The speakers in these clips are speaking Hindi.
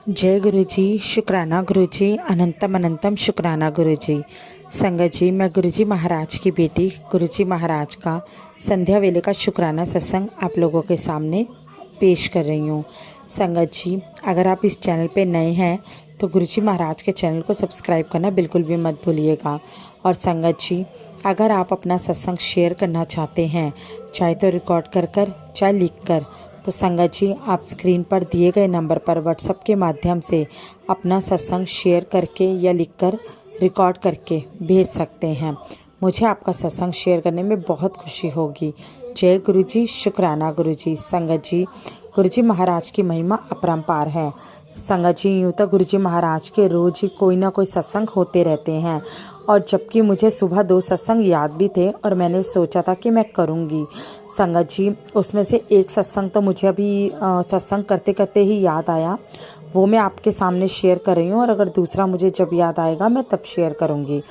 जय गुरु जी, शुक्राना गुरु जी, अनंतम अनंतम शुक्राना गुरु जी। संगत जी, मैं गुरु जी महाराज की बेटी गुरु जी महाराज का संध्या वेले का शुक्राना सत्संग आप लोगों के सामने पेश कर रही हूँ। संगत जी, अगर आप इस चैनल पे नए हैं तो गुरु जी महाराज के चैनल को सब्सक्राइब करना बिल्कुल भी मत भूलिएगा। और संगत जी, अगर आप अपना सत्संग शेयर करना चाहते हैं, चाहे तो रिकॉर्ड कर चाहे लिख कर, तो संगत जी आप स्क्रीन पर दिए गए नंबर पर व्हाट्सएप के माध्यम से अपना सत्संग शेयर करके या लिखकर रिकॉर्ड करके भेज सकते हैं। मुझे आपका सत्संग शेयर करने में बहुत खुशी होगी। जय गुरु जी, शुक्राना गुरु जी। संगत जी, गुरु जी महाराज की महिमा अपरंपार है। संगत जी, यूँ तो गुरु जी महाराज के रोज़ ही कोई ना कोई सत्संग होते रहते हैं, और जबकि मुझे सुबह 2 सत्संग याद भी थे और मैंने सोचा था कि मैं करूँगी। संगत जी, उसमें से एक सत्संग तो मुझे अभी सत्संग करते करते ही याद आया, वो मैं आपके सामने शेयर कर रही हूँ, और अगर दूसरा मुझे जब याद आएगा मैं तब शेयर करूँगी।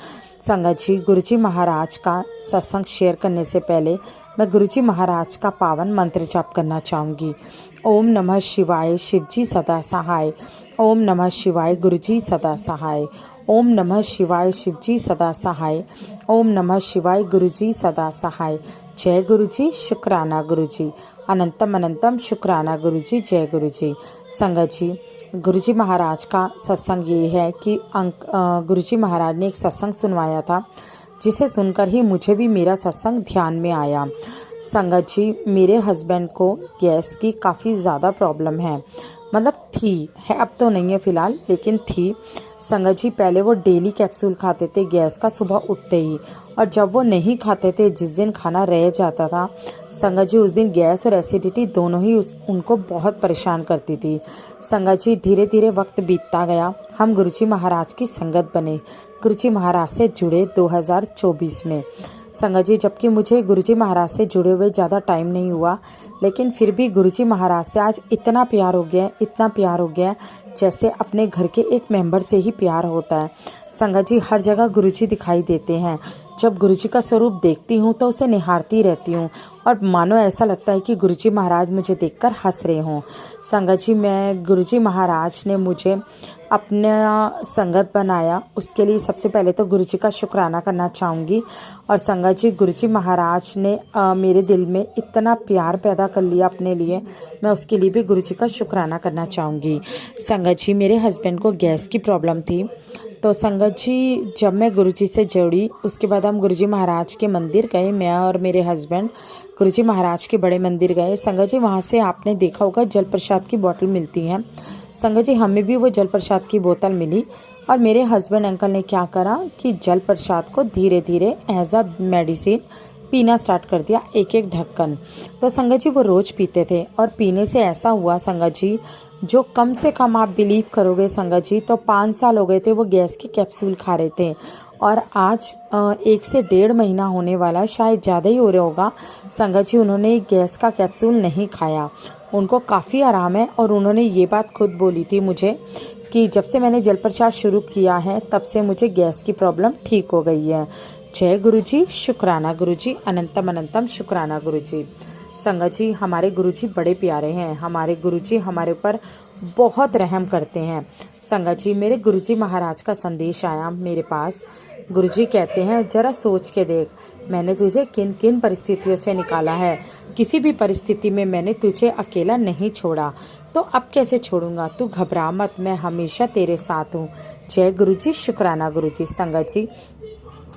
संगत जी, गुरु जी महाराज का सत्संग शेयर करने से पहले मैं गुरु जी महाराज का पावन मंत्र जाप करना चाहूँगी। ओम नमः शिवाय, शिवजी सदा सहाय। ओम नमः शिवाय, गुरु जी सदा सहाय। ओम नमः शिवाय, शिवजी सदा सहाय। ओम नमः शिवाय, गुरु जी सदा सहाय। जय गुरु जी, शुक्राना गुरु जी, अनंतम अनंतम शुक्राना गुरु जी। जय गुरु जी। संगत जी, गुरु जी महाराज का सत्संग ये है कि गुरु जी महाराज ने एक सत्संग सुनवाया था, जिसे सुनकर ही मुझे भी मेरा सत्संग ध्यान में आया। संगत जी, मेरे हस्बैंड को गैस की काफ़ी ज़्यादा प्रॉब्लम है, मतलब थी, है अब तो नहीं है फ़िलहाल, लेकिन थी। संगत जी, पहले वो डेली कैप्सूल खाते थे गैस का सुबह उठते ही, और जब वो नहीं खाते थे, जिस दिन खाना रह जाता था संगत जी, उस दिन गैस और एसिडिटी दोनों ही उनको बहुत परेशान करती थी। संगत जी, धीरे धीरे वक्त बीतता गया, हम गुरु जी महाराज की संगत बने, गुरु जी महाराज से जुड़े 2024 में। संगत जी, जबकि मुझे गुरु जी महाराज से जुड़े हुए ज़्यादा टाइम नहीं हुआ, लेकिन फिर भी गुरु जी महाराज से आज इतना प्यार हो गया, इतना प्यार हो गया, जैसे अपने घर के एक मेंबर से ही प्यार होता है। संगत जी, हर जगह गुरु जी दिखाई देते हैं। जब गुरु जी का स्वरूप देखती हूँ तो उसे निहारती रहती हूँ, और मानो ऐसा लगता है कि गुरु जी महाराज मुझे देखकर हंस रहे हों। संगत जी, मैं गुरु जी महाराज ने मुझे अपना संगत बनाया, उसके लिए सबसे पहले तो गुरु जी का शुक्राना करना चाहूँगी। और संगत जी, गुरु जी महाराज ने मेरे दिल में इतना प्यार पैदा कर लिया अपने लिए, मैं उसके लिए भी गुरु जी का शुक्राना करना चाहूँगी। संगत जी, मेरे हस्बैंड को गैस की प्रॉब्लम थी, तो संगत जी जब मैं गुरु जी से जुड़ी, उसके बाद हम गुरु जी महाराज के मंदिर गए, मैं और मेरे हस्बैंड गुरु जी महाराज के बड़े मंदिर गए। संगत जी, वहाँ से आपने देखा होगा जल प्रसाद की बोतल मिलती है। संगत जी, हमें भी वो जल प्रसाद की बोतल मिली, और मेरे हस्बैंड अंकल ने क्या करा कि जल प्रसाद को धीरे धीरे एज अ मेडिसिन पीना स्टार्ट कर दिया, एक एक ढक्कन। तो संगत जी, वो रोज़ पीते थे, और पीने से ऐसा हुआ संगत जी, जो कम से कम आप बिलीव करोगे संगत जी, तो 5 साल हो गए थे वो गैस की कैप्सूल खा रहे थे, और आज 1 से 1.5 महीना होने वाला, शायद ज़्यादा ही हो रहा होगा संगत जी, उन्होंने गैस का कैप्सूल नहीं खाया। उनको काफ़ी आराम है, और उन्होंने ये बात खुद बोली थी मुझे कि जब से मैंने जल प्रसाद शुरू किया है तब से मुझे गैस की प्रॉब्लम ठीक हो गई है। जय गुरु जी, शुक्राना गुरु जी, अनंतम अनंतम शुक्राना गुरु जी। संगत जी, हमारे गुरु जी बड़े प्यारे हैं, हमारे गुरु जी हमारे ऊपर बहुत रहम करते हैं। संगत जी, मेरे गुरु जी महाराज का संदेश आया मेरे पास। गुरु जी कहते हैं, जरा सोच के देख, मैंने तुझे किन किन परिस्थितियों से निकाला है, किसी भी परिस्थिति में मैंने तुझे अकेला नहीं छोड़ा, तो अब कैसे छोड़ूंगा, तू घबरा मत, मैं हमेशा तेरे साथ हूँ। जय गुरु जी, शुक्राना गुरु जी। संगत जी,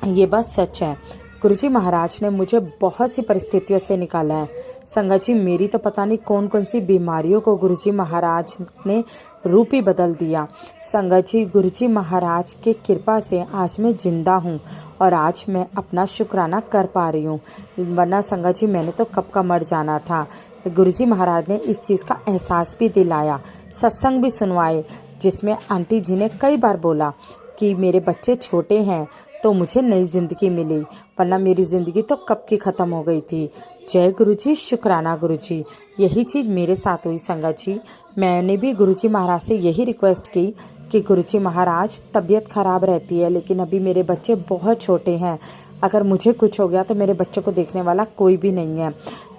ये बात सच है, गुरु जी महाराज ने मुझे बहुत सी परिस्थितियों से निकाला है। संगत जी, मेरी तो पता नहीं कौन कौन सी बीमारियों को गुरु जी महाराज ने रूप ही बदल दिया। संगत जी, गुरु जी महाराज की कृपा से आज मैं जिंदा हूँ, और आज मैं अपना शुक्राना कर पा रही हूँ, वरना संगत जी मैंने तो कब का मर जाना था। गुरु जी महाराज ने इस चीज़ का एहसास भी दिलाया, सत्संग भी सुनवाए, जिसमें आंटी जी ने कई बार बोला कि मेरे बच्चे छोटे हैं तो मुझे नई ज़िंदगी मिली, वरना मेरी ज़िंदगी तो कब की ख़त्म हो गई थी। जय गुरु जी, शुक्राना गुरु जी। यही चीज़ मेरे साथ हुई संगत जी। मैंने भी गुरु जी महाराज से यही रिक्वेस्ट की कि गुरु जी महाराज, तबीयत ख़राब रहती है, लेकिन अभी मेरे बच्चे बहुत छोटे हैं, अगर मुझे कुछ हो गया तो मेरे बच्चों को देखने वाला कोई भी नहीं है,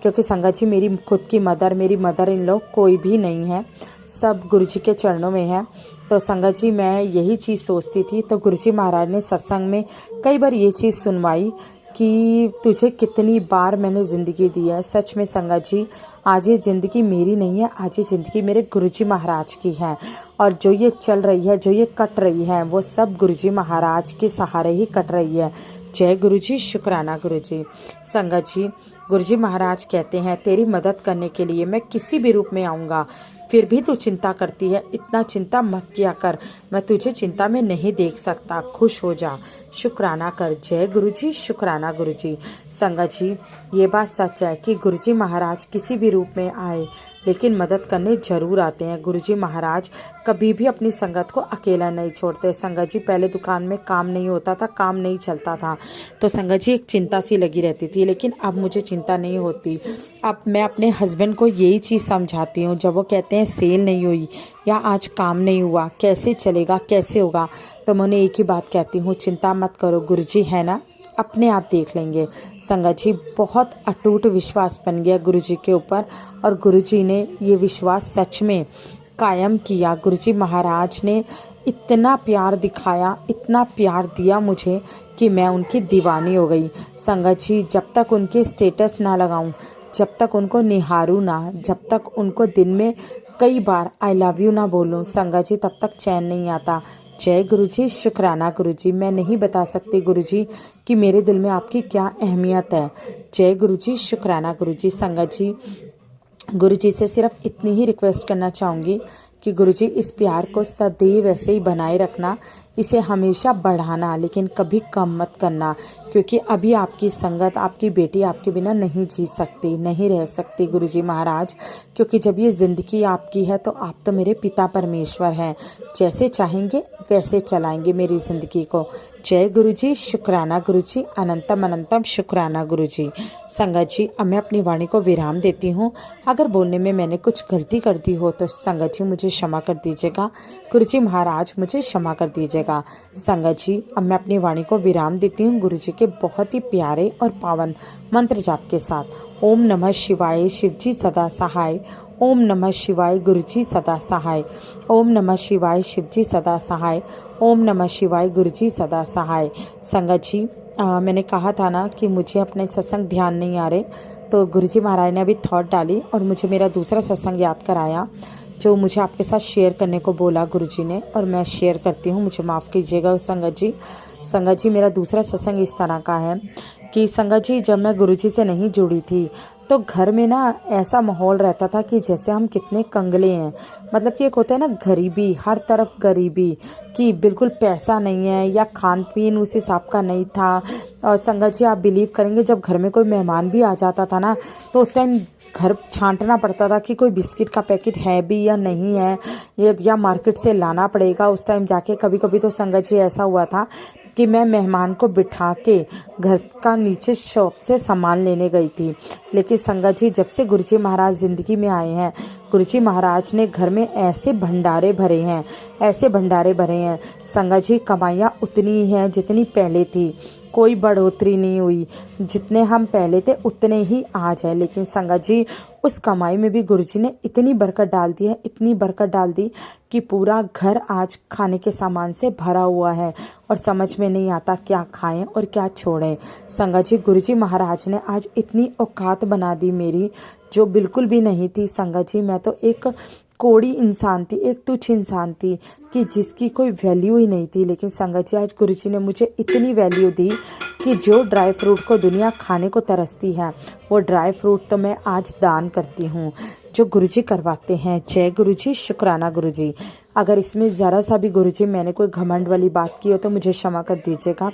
क्योंकि संगत जी मेरी खुद की मदर, मेरी मदर इन लॉ कोई भी नहीं है। सब गुरुजी के चरणों में है। तो संगत जी मैं यही चीज़ सोचती थी, तो गुरुजी महाराज ने सत्संग में कई बार ये चीज़ सुनवाई कि तुझे कितनी बार मैंने ज़िंदगी दी है। सच में संगत जी, आज ये ज़िंदगी मेरी नहीं है, आज ये ज़िंदगी मेरे गुरुजी महाराज की है। और जो ये चल रही है, जो ये कट रही है, वो सब गुरुजी महाराज के सहारे ही कट रही है। जय गुरुजी, शुक्राना गुरुजी। संगत जी, गुरुजी महाराज कहते हैं तेरी मदद करने के लिए मैं किसी भी रूप में आऊँगा, फिर भी तू चिंता करती है, इतना चिंता मत किया कर, मैं तुझे चिंता में नहीं देख सकता, खुश हो जा, शुक्राना कर। जय गुरुजी, शुक्राना गुरुजी। संगत जी, ये बात सच है कि गुरुजी महाराज किसी भी रूप में आए लेकिन मदद करने जरूर आते हैं। गुरुजी महाराज कभी भी अपनी संगत को अकेला नहीं छोड़ते। संगत जी, पहले दुकान में काम नहीं होता था, काम नहीं चलता था, तो संगत जी एक चिंता सी लगी रहती थी, लेकिन अब मुझे चिंता नहीं होती। अब मैं अपने हस्बैंड को यही चीज़ समझाती हूँ, जब वो कहते हैं सेल नहीं हुई या आज काम नहीं हुआ, कैसे चलेगा, कैसे होगा, तो मैं उन्हें एक ही बात कहती हूँ, चिंता मत करो, गुरुजी है ना, अपने आप देख लेंगे। संगत जी, बहुत अटूट विश्वास बन गया गुरुजी के ऊपर, और गुरुजी ने ये विश्वास सच में कायम किया। गुरुजी महाराज ने इतना प्यार दिखाया, इतना प्यार दिया मुझे कि मैं उनकी दीवानी हो गई। संगत जी, जब तक उनके स्टेटस ना लगाऊं, जब तक उनको निहारूं ना, जब तक उनको दिन में कई बार आई लव यू ना बोलूं, संगत जी, तब तक चैन नहीं आता। जय गुरुजी, शुक्राना गुरुजी। मैं नहीं बता सकती गुरुजी कि मेरे दिल में आपकी क्या अहमियत है। जय गुरुजी, शुक्राना गुरुजी। संगत जी, गुरुजी से सिर्फ इतनी ही रिक्वेस्ट करना चाहूँगी कि गुरुजी इस प्यार को सदैव ऐसे ही बनाए रखना, इसे हमेशा बढ़ाना, लेकिन कभी कम मत करना, क्योंकि अभी आपकी संगत, आपकी बेटी आपके बिना नहीं जी सकती, नहीं रह सकती गुरुजी महाराज, क्योंकि जब ये ज़िंदगी आपकी है तो आप तो मेरे पिता परमेश्वर हैं, जैसे चाहेंगे वैसे चलाएंगे मेरी ज़िंदगी को। जय गुरुजी, शुक्राना गुरुजी, अनंतम अनंतम शुक्राना गुरुजी। संगत जी, अब मैं अपनी वाणी को विराम देती हूँ। अगर बोलने में मैंने कुछ गलती कर दी हो तो संगत जी मुझे क्षमा कर दीजिएगा, गुरुजी महाराज मुझे क्षमा कर दीजिएगा। संगत जी, अब मैं अपनी वाणी को विराम देती हूँ गुरुजी के बहुत ही प्यारे और पावन मंत्र जाप के साथ। ओम नमः शिवाय, शिवजी सदा सहाय। ओम नमः शिवाय, गुरुजी सदा सहाय। ओम नमः शिवाय, शिवजी सदा सहाय। ओम नमः शिवाय, गुरुजी सदा सहाय। संगत जी, मैंने कहा था ना कि मुझे अपने सत्संग ध्यान नहीं आ रहे, तो गुरुजी महाराज ने अभी थॉट डाली और मुझे मेरा दूसरा सत्संग याद कराया, जो मुझे आपके साथ शेयर करने को बोला गुरुजी ने, और मैं शेयर करती हूँ, मुझे माफ़ कीजिएगा संगत जी। संगत जी, मेरा दूसरा सत्संग इस तरह का है कि संगत जी, जब मैं गुरुजी से नहीं जुड़ी थी तो घर में ना ऐसा माहौल रहता था कि जैसे हम कितने कंगले हैं। मतलब कि एक होता है ना गरीबी, हर तरफ गरीबी, कि बिल्कुल पैसा नहीं है या खान पीन उस हिसाब का नहीं था। और संगत जी, आप बिलीव करेंगे, जब घर में कोई मेहमान भी आ जाता था ना तो उस टाइम घर छांटना पड़ता था कि कोई बिस्किट का पैकेट है भी या नहीं है, या मार्केट से लाना पड़ेगा उस टाइम जाके। कभी कभी तो संगत जी ऐसा हुआ था कि मैं मेहमान को बिठा के घर का नीचे शॉप से सामान लेने गई थी। लेकिन संगत जी, जब से गुरुजी महाराज ज़िंदगी में आए हैं, गुरुजी महाराज ने घर में ऐसे भंडारे भरे हैं, ऐसे भंडारे भरे हैं। संगत जी, कमाइयाँ उतनी ही हैं जितनी पहले थी, कोई बढ़ोतरी नहीं हुई, जितने हम पहले थे उतने ही आज है। लेकिन संगत जी, उस कमाई में भी गुरुजी ने इतनी बरकत डाल दी है, इतनी बरकत डाल दी कि पूरा घर आज खाने के सामान से भरा हुआ है और समझ में नहीं आता क्या खाएं और क्या छोड़ें। संगत जी, गुरुजी महाराज ने आज इतनी औकात बना दी मेरी, जो बिल्कुल भी नहीं थी। संगत जी, मैं तो एक कोड़ी इंसान थी, एक तुच्छ इंसान थी कि जिसकी कोई वैल्यू ही नहीं थी। लेकिन संगत जी, आज गुरुजी ने मुझे इतनी वैल्यू दी कि जो ड्राई फ्रूट को दुनिया खाने को तरसती है, वो ड्राई फ्रूट तो मैं आज दान करती हूँ, जो गुरुजी करवाते हैं। जय गुरुजी, शुक्राना गुरुजी। अगर इसमें ज़रा सा भी गुरुजी मैंने कोई घमंड वाली बात की हो तो मुझे क्षमा कर दीजिएगा।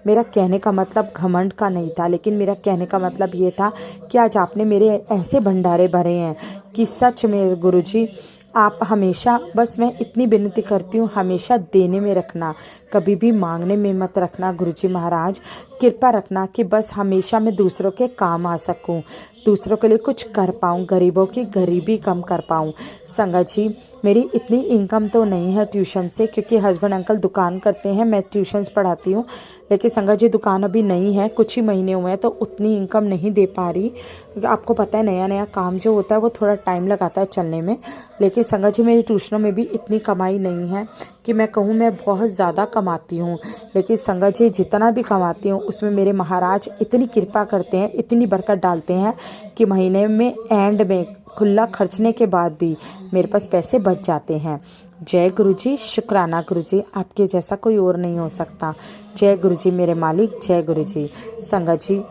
मेरा कहने का मतलब घमंड का नहीं था, लेकिन मेरा कहने का मतलब ये था कि आज आपने मेरे ऐसे भंडारे भरे हैं कि सच में गुरुजी, आप हमेशा, बस मैं इतनी विनती करती हूँ, हमेशा देने में रखना, कभी भी मांगने में मत रखना। गुरुजी महाराज, कृपा रखना कि बस हमेशा मैं दूसरों के काम आ सकूँ, दूसरों के लिए कुछ कर पाऊँ, गरीबों की गरीबी कम कर पाऊँ। संगत जी, मेरी इतनी इनकम तो नहीं है ट्यूशन से, क्योंकि हस्बैंड अंकल दुकान करते हैं, मैं ट्यूशन्स पढ़ाती हूँ। लेकिन संगत जी दुकान अभी नहीं है, कुछ ही महीने हुए हैं, तो उतनी इनकम नहीं दे पा रही, क्योंकि आपको पता है नया नया काम जो होता है वो थोड़ा टाइम लगाता है चलने में। लेकिन संगत जी मेरी ट्यूशनों में भी इतनी कमाई नहीं है कि मैं कहूँ मैं बहुत ज़्यादा कमाती हूँ। लेकिन संगत जी जितना भी कमाती हूँ उसमें मेरे महाराज इतनी कृपा करते हैं, इतनी बरकत डालते हैं कि महीने में एंड में खुला खर्चने के बाद भी मेरे पास पैसे बच जाते हैं। जय गुरुजी, शुक्राना गुरुजी, आपके जैसा कोई और नहीं हो सकता। जय गुरुजी मेरे मालिक, जय गुरुजी। संगत जी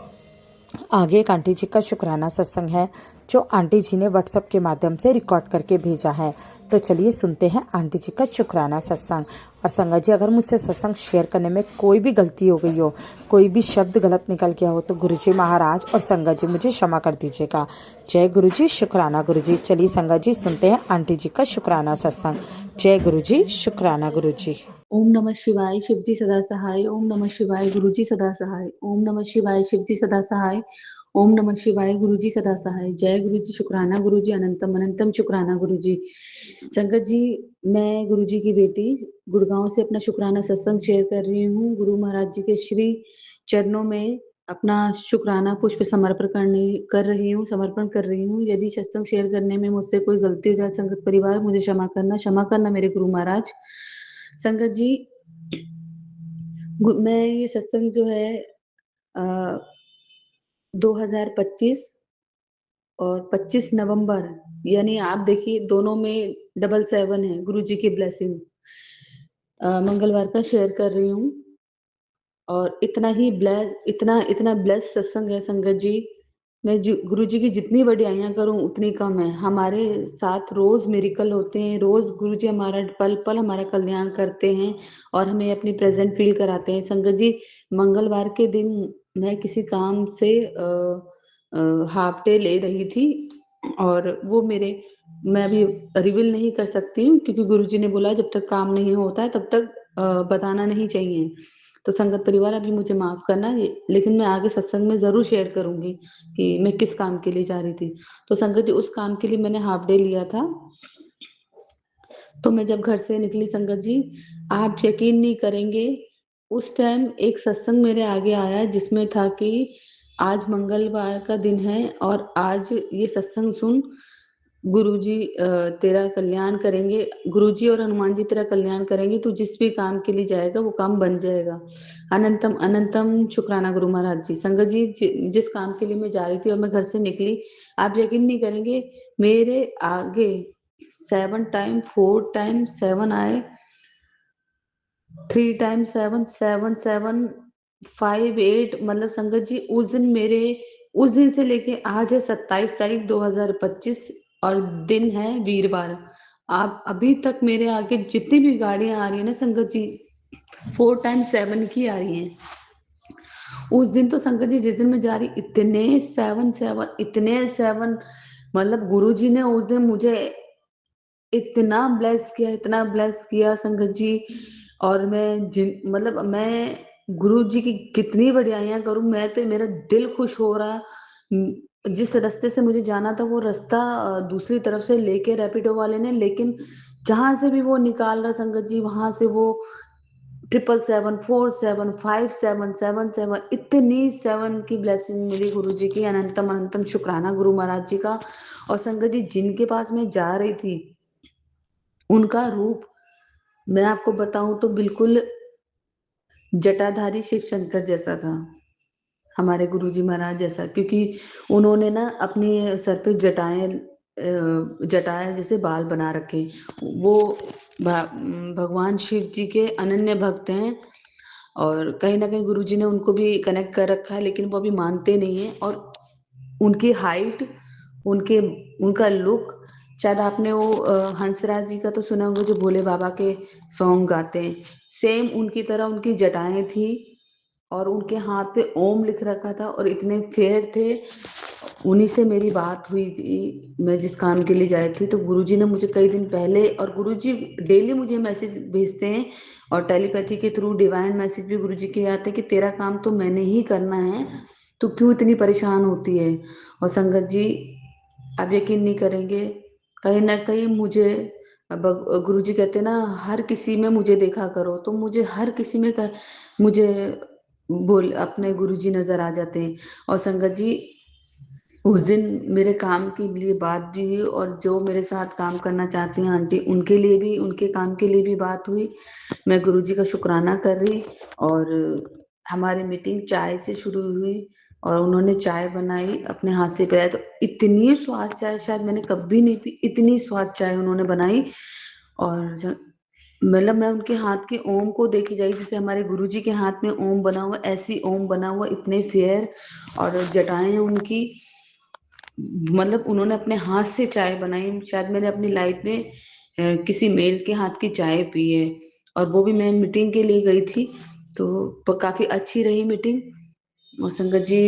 आगे एक आंटी जी का शुक्राना सत्संग है जो आंटी जी ने व्हाट्सएप के माध्यम से रिकॉर्ड करके भेजा है। तो चलिए सुनते हैं आंटी जी का शुक्राना सत्संग। और संगत जी अगर मुझसे सत्संग शेयर करने में कोई भी गलती हो गई हो, कोई भी शब्द गलत निकल गया हो, तो गुरुजी महाराज और संगत जी मुझे क्षमा कर दीजिएगा। जय गुरुजी, शुक्राना गुरुजी। चलिए संगत जी सुनते हैं आंटी जी का शुक्राना सत्संग। जय गुरुजी, शुक्राना गुरुजी। ओम नमः शिवाय, शिवजी सदा सहाय। ओम नमः शिवाय, गुरुजी सदा सहाय। ओम नमः शिवाय, शिवजी सदा सहाय। ओम नमः शिवाय, गुरुजी सदा सहाय। जय गुरुजी, शुक्राना गुरुजी, अनंतम अनंतम शुक्राना गुरुजी। संगत जी, मैं गुरुजी की बेटी गुड़गांव से अपना शुक्राना सत्संग शेयर कर रही हूँ। गुरु महाराज जी के श्री चरणों में अपना शुक्राना पुष्प समर्पण कर रही हूँ। यदि सत्संग शेयर करने में मुझसे कोई गलती हो जाए, संगत परिवार मुझे क्षमा करना मेरे गुरु महाराज। संगत जी, मैं ये सत्संग जो है 2025 और 25 नवंबर, यानी आप देखिए दोनों में 777 है, गुरु जी की ब्लेसिंग, मंगलवार का शेयर कर रही हूँ। और इतना इतना ब्लेस सत्संग है संगत जी। मैं गुरु जी की जितनी बड़ाइयाँ करूं उतनी कम है। हमारे साथ रोज मिरेकल होते हैं, रोज गुरु जी हमारा पल पल हमारा कल्याण करते हैं और हमें अपनी प्रेजेंट फील कराते हैं। संगत जी, मंगलवार के दिन मैं किसी काम से हाफ डे ले रही थी और वो मैं अभी रिवील नहीं कर सकती हूँ, क्योंकि गुरु जी ने बोला जब तक काम नहीं होता है तब तक बताना नहीं चाहिए। तो संगत परिवार अभी मुझे माफ करना, लेकिन मैं आगे सत्संग में जरूर शेयर करूंगी कि मैं किस काम के लिए जा रही थी। तो संगत जी, उस काम के लिए मैंने हाफ डे लिया था। तो मैं जब घर से निकली संगत जी, आप यकीन नहीं करेंगे, उस टाइम एक सत्संग मेरे आगे आया जिसमें था कि आज मंगलवार का दिन है और आज ये सत्संग सुन, गुरुजी तेरा कल्याण करेंगे, गुरुजी और हनुमान जी तेरा कल्याण करेंगे, तू जिस भी काम के लिए जाएगा वो काम बन जाएगा। अनंतम अनंतम शुक्राना गुरु महाराज जी। संगत जी, जिस काम के लिए मैं जा रही थी और मैं घर से निकली, आप यकीन नहीं करेंगे, मेरे आगे 7 टाइम 4 टाइम 7 आए, 3 टाइम 7 7 7 5 8, मतलब संगत जी उस दिन से लेके आज है 27 तारीख 2025 और दिन है वीरवार। आप अभी तक मेरे आगे जितनी भी गाड़ियां आ रही है ना संगत जी, 4 टाइम 7 की आ रही हैं। उस दिन तो संगत जी जिस दिन मैं जा रही, इतने सेवन, मतलब गुरु जी ने उस दिन मुझे इतना ब्लेस किया संगत जी। और मैं गुरु जी की कितनी बढ़ाइयाँ करूं, मैं तो मेरा दिल खुश हो रहा। जिस रास्ते से मुझे जाना था वो रास्ता दूसरी तरफ से लेके रैपिडो वाले ने, लेकिन जहां से भी वो निकाल रहा संगत जी, वहां से वो 777 47 57 7 7 इतनी 7 की ब्लेसिंग मिली गुरु जी की। अनंतम अनंतम शुक्राना गुरु महाराज जी का। और संगत जी, जिनके पास मैं जा रही थी उनका रूप मैं आपको बताऊं तो बिल्कुल जटाधारी शिव शंकर जैसा था, हमारे गुरुजी महाराज जैसा, क्योंकि उन्होंने ना अपने सर पे जटाएं जैसे बाल बना रखे। वो भगवान शिव जी के अनन्य भक्त हैं और कहीं ना कहीं गुरुजी ने उनको भी कनेक्ट कर रखा है, लेकिन वो अभी मानते नहीं है। और उनकी हाइट, उनके उनका लुक, शायद आपने वो हंसराज जी का तो सुना होगा जो भोले बाबा के सॉन्ग गाते हैं, सेम उनकी तरह उनकी जटाएं थी और उनके हाथ पे ओम लिख रखा था और इतने फेयर थे। उन्हीं से मेरी बात हुई थी, मैं जिस काम के लिए जाई थी। तो गुरुजी ने मुझे कई दिन पहले, और गुरुजी डेली मुझे मैसेज भेजते हैं और टेलीपैथी के थ्रू डिवाइन मैसेज भी गुरुजी के आते हैं कि तेरा काम तो मैंने ही करना है, तो क्यों इतनी परेशान होती है। और संगत जी, आप यकीन नहीं करेंगे, कहीं ना कहीं मुझे अब गुरुजी कहते हैं ना, हर किसी में मुझे देखा करो, तो मुझे हर किसी में मुझे बोल अपने गुरुजी नजर आ जाते हैं। और संगत जी, उस दिन मेरे काम के लिए बात भी हुई, और जो मेरे साथ काम करना चाहती हैं आंटी, उनके लिए भी, उनके काम के लिए भी बात हुई। मैं गुरुजी का शुक्राना कर रही, और हमारी मीटिंग चाय से शुरू हुई, और उन्होंने चाय बनाई, अपने हाथ से पिलाई, तो इतनी स्वाद चाय शायद मैंने कभी नहीं पी, इतनी स्वाद चाय उन्होंने बनाई। और मतलब मैं उनके हाथ के ओम को देखी जाए, जैसे हमारे गुरुजी के हाथ में ओम बना हुआ, ऐसी ओम बना हुआ, इतने फेयर, और जटाएं उनकी, मतलब उन्होंने अपने हाथ से चाय बनाई। शायद मैंने अपनी लाइफ में किसी मेल के हाथ की चाय पी है, और वो भी मैं मीटिंग के लिए गई थी, तो काफी अच्छी रही मीटिंग। और संगत जी,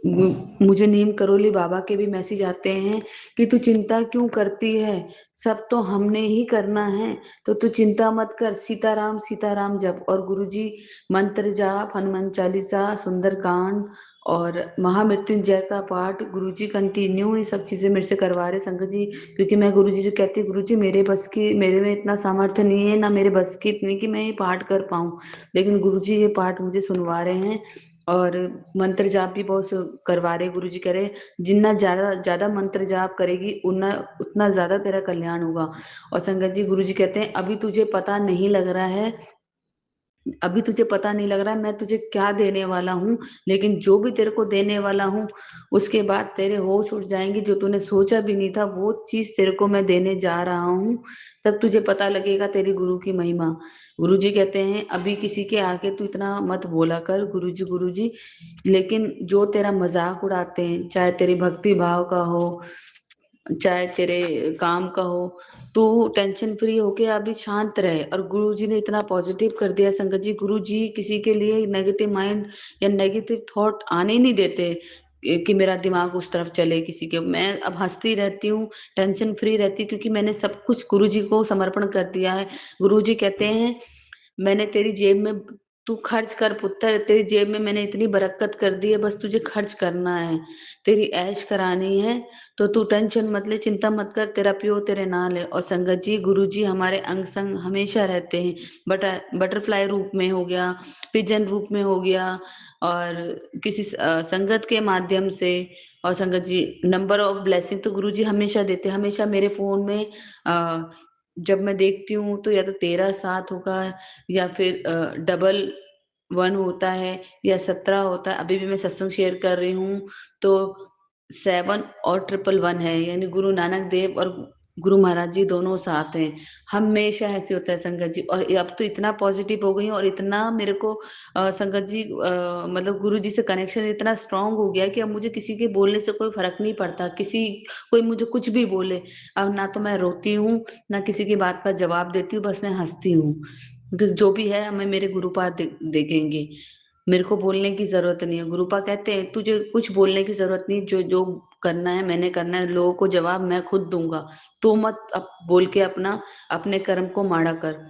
मुझे नीम करोली बाबा के भी मैसेज आते हैं कि तू चिंता क्यों करती है, सब तो हमने ही करना है, तो तू चिंता मत कर, सीताराम सीताराम जप। और गुरुजी मंत्र जाप, हनुमान चालीसा, सुंदरकांड और महामृत्युंजय का पाठ गुरुजी कंटिन्यू ये सब चीजें मेरे से करवा रहे संगत जी। क्योंकि मैं गुरुजी से कहती हूँ, गुरुजी मेरे बस की, मेरे में इतना सामर्थ्य नहीं है, ना मेरे बस की इतनी कि मैं ये पाठ कर पाऊं, लेकिन गुरुजी ये पाठ मुझे सुनवा रहे हैं। और मंत्र जाप भी बहुत करवा रहे, गुरु जी कह रहे जितना ज्यादा ज्यादा मंत्र जाप करेगी, उतना उतना ज्यादा तेरा कल्याण होगा। और संगत जी, गुरु जी कहते हैं, अभी तुझे पता नहीं लग रहा है, अभी तुझे पता नहीं लग रहा है मैं तुझे क्या देने वाला हूँ, लेकिन जो भी तेरे को देने वाला हूँ, उसके बाद तेरे होश उड़ जाएंगे, जो तूने सोचा भी नहीं था वो चीज तेरे को मैं देने जा रहा हूँ, तब तुझे पता लगेगा तेरी गुरु की महिमा। गुरु जी कहते हैं, अभी किसी के आगे तू इतना मत बोला कर गुरु जी, लेकिन जो तेरा मजाक उड़ाते हैं, चाहे तेरी भक्ति भाव का हो, चाहे तेरे काम का हो, तू टेंशन फ्री होके अभी शांत रहे। और गुरु जी ने इतना पॉजिटिव कर दिया संगत जी, गुरु जी किसी के लिए नेगेटिव माइंड या नेगेटिव थॉट आने ही नहीं देते कि मेरा दिमाग उस तरफ चले किसी के। मैं अब हंसती रहती हूँ, टेंशन फ्री रहती हूँ, क्योंकि मैंने सब कुछ गुरु जी को समर्पण कर दिया है। गुरु जी कहते हैं, मैंने तेरी जेब में, तू खर्च कर पुत्र, तेरी जेब में मैंने इतनी बरकत कर दी है, बस तुझे खर्च करना है, तेरी ऐश करानी है, तो तू टेंशन मत ले, चिंता मत कर, तेरा प्यो तेरे नाल है। और संगत जी, गुरु जी हमारे अंग संग हमेशा रहते हैं, बटरफ्लाई रूप में हो गया, पिजन रूप में हो गया, और किसी संगत के माध्यम से। और संगत जी, नंबर ऑफ ब्लेसिंग तो गुरु जी हमेशा देते हैं, हमेशा मेरे फोन में जब मैं देखती हूँ तो या तो 13 7 होगा, या फिर 11 होता है, या 17 होता है। अभी भी मैं सत्संग शेयर कर रही हूँ तो 7 और 111 है, यानी गुरु नानक देव और गुरु महाराज जी दोनों साथ हैं। हमेशा ऐसे होता है संगत जी। और अब तो इतना पॉजिटिव हो गई हूँ, और इतना मेरे को संगत जी मतलब गुरु जी से कनेक्शन इतना स्ट्रांग हो गया है कि अब मुझे किसी के बोलने से कोई फर्क नहीं पड़ता, किसी कोई मुझे कुछ भी बोले, अब ना तो मैं रोती हूँ, ना किसी की बात का जवाब देती हूँ, बस मैं हंसती हूँ, क्योंकि जो भी है हमें मेरे गुरुपाद देखेंगे, मेरे को बोलने की जरूरत नहीं है। गुरुपा कहते हैं, तुझे कुछ बोलने की जरूरत नहीं, जो जो करना है मैंने करना है, लोगों को जवाब मैं खुद दूंगा, तो मत अब बोल के अपना अपने कर्म को माड़ा कर।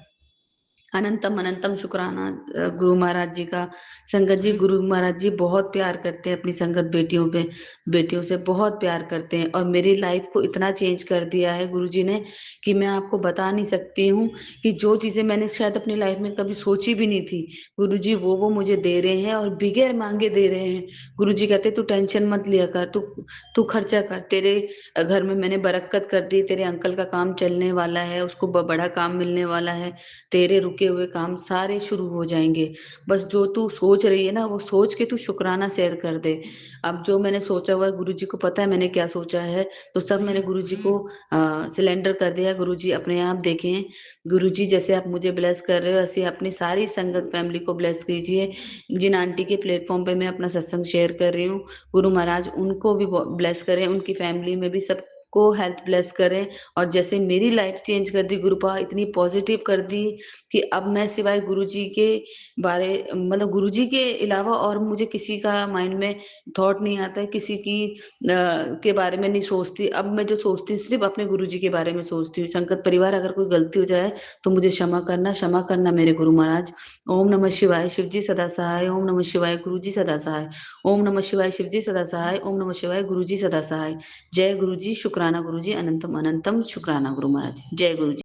अनंतम अनंतम शुक्राना गुरु महाराज जी का। संगत जी, गुरु महाराज जी बहुत प्यार करते हैं अपनी संगत बेटियों पे, बेटियों से बहुत प्यार करते हैं, और मेरी लाइफ को इतना चेंज कर दिया है गुरु जी ने कि मैं आपको बता नहीं सकती हूँ, कि जो चीजें मैंने शायद अपनी लाइफ में कभी सोची भी नहीं थी, गुरु जी वो मुझे दे रहे हैं, और बिगैर मांगे दे रहे हैं। गुरु जी कहते तू टेंशन मत लिया कर, तू तू खर्चा कर, तेरे घर में मैंने बरकत कर दी, तेरे अंकल का काम चलने वाला है, उसको बड़ा काम मिलने वाला है, तेरे रुके हुए काम सारे शुरू हो जाएंगे। बस जो तू सोच रही है ना, वो सोच के तू शुक्राना शेयर कर दे। अब जो मैंने सोचा हुआ है, गुरु जी को पता है मैंने क्या सोचा है, तो सब मैंने गुरु जी को सिलेंडर कर दिया। गुरु जी अपने आप देखें, गुरु जी जैसे आप मुझे ब्लेस कर रहे हो, ऐसे अपनी सारी संगत फैमिली को ब्लेस कीजिए। जिन आंटी के प्लेटफॉर्म पे मैं अपना सत्संग शेयर कर रही हूँ, गुरु महाराज उनको भी ब्लेस करें, उनकी फैमिली में भी सब को हेल्थ ब्लेस करें। और जैसे मेरी लाइफ चेंज कर दी गुरुपा, इतनी पॉजिटिव कर दी कि अब मैं सिवाय गुरुजी के बारे, मतलब गुरुजी के अलावा और मुझे किसी का माइंड में थॉट नहीं आता है, किसी की के बारे में नहीं सोचती। अब मैं जो सोचती हूँ सिर्फ अपने गुरुजी के बारे में सोचती हूँ। संगत परिवार, अगर कोई गलती हो जाए तो मुझे क्षमा करना मेरे गुरु महाराज। ओम नमः शिवाय, शिव जी सदा सहाय। ओम नमः शिवाय, गुरु जी सदा सहाय। ओम नमः शिवाय, शिव जी सदा सहाय। ओम नमः शिवाय, गुरु जी सदा सहाय। जय गुरु जी, शुक्र। शुक्राना गुरुजी, अनंतम अनंतम शुक्राना गुरु महाराज। जय गुरु जी।